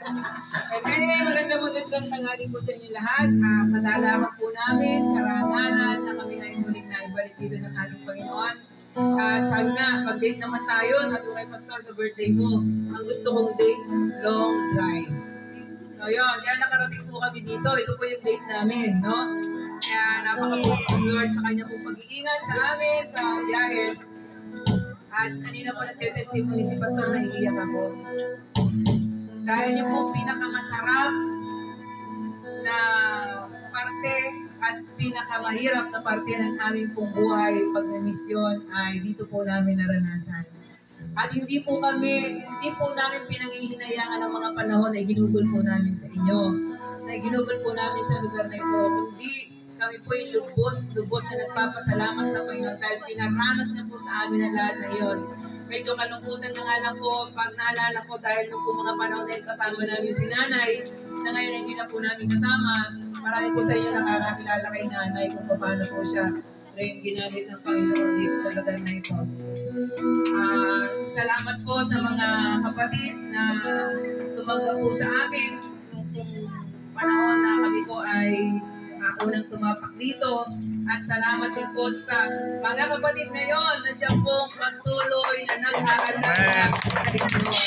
Anyway, magandang tanghali po sa inyo lahat. Kadalaman po namin, karangalan na kami ay muling naibalik dito ng ating Panginoon. At sabi nga, mag-date naman tayo, sabi ko kay Pastor sa birthday mo, ang gusto kong date, long drive. So yun, kaya nakarating po kami dito, ito po yung date namin, no? Kaya napakabuti ng Lord sa kanya pong pag-iingat sa amin, sa biyahe. At kanina po nagte-testimony si Pastor na iiyak ako. Dahil yung pong pinakamasarap na parte at pinakamahirap na parte ng aming pong buhay pag may misyon ay dito po namin naranasan. At hindi po namin pinanghihinayangan ng mga panahon na ginugol po namin sa inyo, na ginugol po namin sa lugar na ito, kundi kami po yung lubos na nagpapasalamat sa Panginoon dahil pinaranas na po sa amin ang lahat na iyon. Medyo kalungkutan na nga lang po pag naalala ko dahil nung po mga panahon na yun kasama namin si nanay, na ngayon hindi na po namin kasama. Marami po sa inyo nakakakilala kay nanay kung paano po siya rin ginamit ng Panginoon dito sa lugar na ito. Salamat po sa mga kapatid na tumanggap po sa amin nung panahon na kami po ay unang tumapak dito. At salamat din po sa mga kapatid ngayon na siya pong patuloy na nag-aalala sa Panginoon.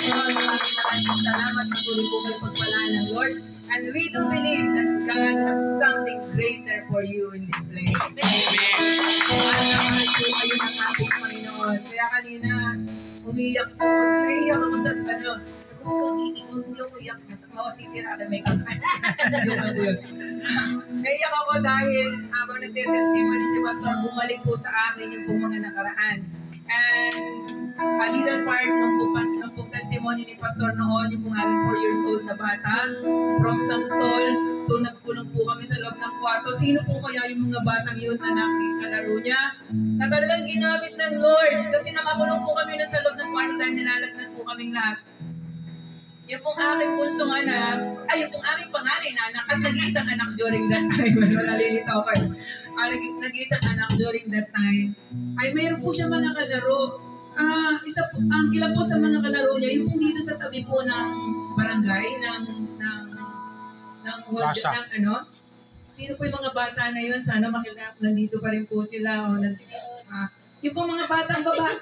Maraming salamat, patuloy po kayo pagpalaan ng Lord. And we do believe that God has something greater for you in this place. Mahal po kayo ng ating Panginoon. Kaya kanina, umiyak po. Naiiyak ako sa hindi ako iyak. Masisira ka make-up. Naiiyak ako dahil habang nagte-testimony si Pastor, bumalik po sa akin yung pong mga nakaraan. And a little part ng pong testimony ni Pastor noon, yung pong aming 4 years old na bata, from Santol, doon nagkulong po kami sa loob ng kwarto. Sino po kaya yung mga batang yun na nakikalaro niya? Na talagang ginamit ng Lord. Kasi nakakulong po kami na sa loob ng kwarto dahil nilalagnan po kaming lahat. Yung pong aking punsong anak, yung pong aming panganay na anak, at nag-iisang anak during that time, nalilito ko. Nag-iisang anak during that time, ay mayroon po siya mga kalaro. Ilan po sa mga kalaro niya, yung pong dito sa tabi po ng barangay, sino po yung mga bata na yun? Sana makilap, nandito pa rin po sila. Yung po mga batang babae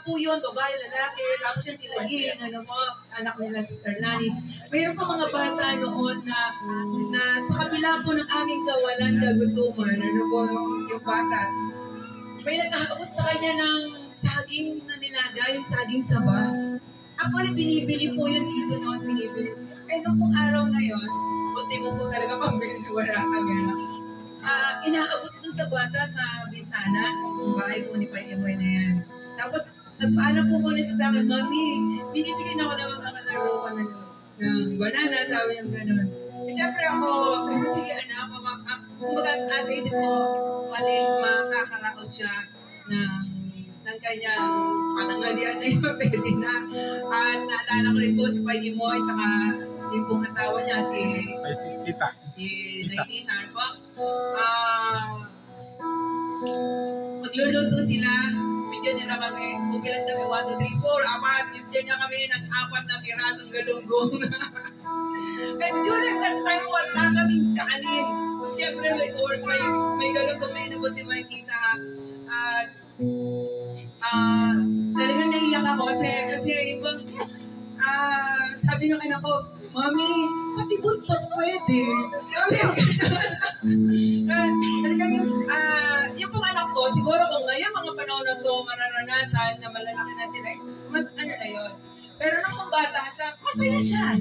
po yun, babae, lalaki, tapos yung sila Gin, anak nila, Sister Lani. Mayroon pa mga bata noon na sa kabila po ng aming kawalan, kagutuman, yung bata. May nag-aabot sa kanya ng saging na nilaga, yung saging saba. Ako binibili po yun dito noon, binibili. Nung pong araw na yun, buti mo po talaga pambili na wala kami. Inaabot dun sa bata sa bintana, yung bahay po ni Pai Emoy na yan. Tapos, nagpaalam po muna siya sa akin, Mami, binibigyan ako ng mga kalaro ko ng banana, sabi niya gano'n. Siyempre ako, sige anak, kumbaga sa isip mo, makakaraos siya ng kanyang panangalian na yun, pwede na. At naalala ko rin po si Pai Emoy, tsaka yung pong asawa niya, si Tita. Magluluto sila, bigyan nila kami, kung ilan kami, 1, 2, 3, 4, 4, bigyan niya kami ng 4 na pirasong galunggong. And during that time, wala kaming kanin. So, siyempre, may galunggong na inabot si my tita. At, talagang naiyak ako kasi ibang, sabi ng anak ko, Mami, pati buntot pwede. Talagang yung pong anak ko, siguro kung ngayon mga panahon na ito, mararanasan na malalaki na sila, mas na yun. Pero nung pong bata siya, masaya siya.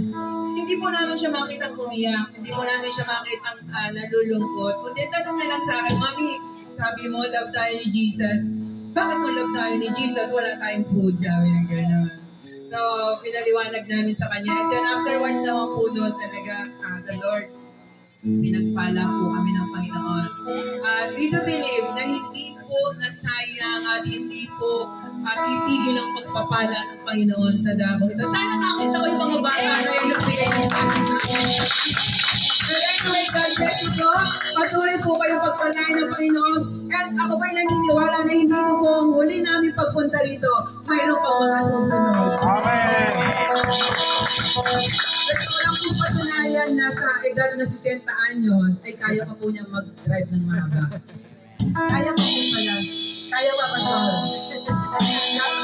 Hindi po namin siya makitang umiyak, hindi po namin siya makitang nalulungkot. Kundi tanong na lang sa akin, Mami, sabi mo, love tayo ni Jesus. Bakit mo love tayo ni Jesus? Wala tayong food, sabi niya gano'n. So, pinaliwanag namin sa kanya. And then afterwards naman po doon talaga, the Lord, pinagpala po kami ng Panginoon. At we do believe na hindi po nasayang at hindi po titigil ang pagpapala ng Panginoon sa damang ito. Sana nakita ko yung mga bata na yung nagpinigil sa akin. But anyway, God bless you po. Patuloy po kayong pagpalain ng Panginoon. At ako ba'y naniniwala na hindi ito po ang huli namin pagpunta rito. Mayroon pang mga susunod. Amen! Kasi walang po patunayan na sa edad na 60 anyos ay kaya pa po niya mag-drive ng mahaba. Kaya pa po pala. Kaya pa, Pastor.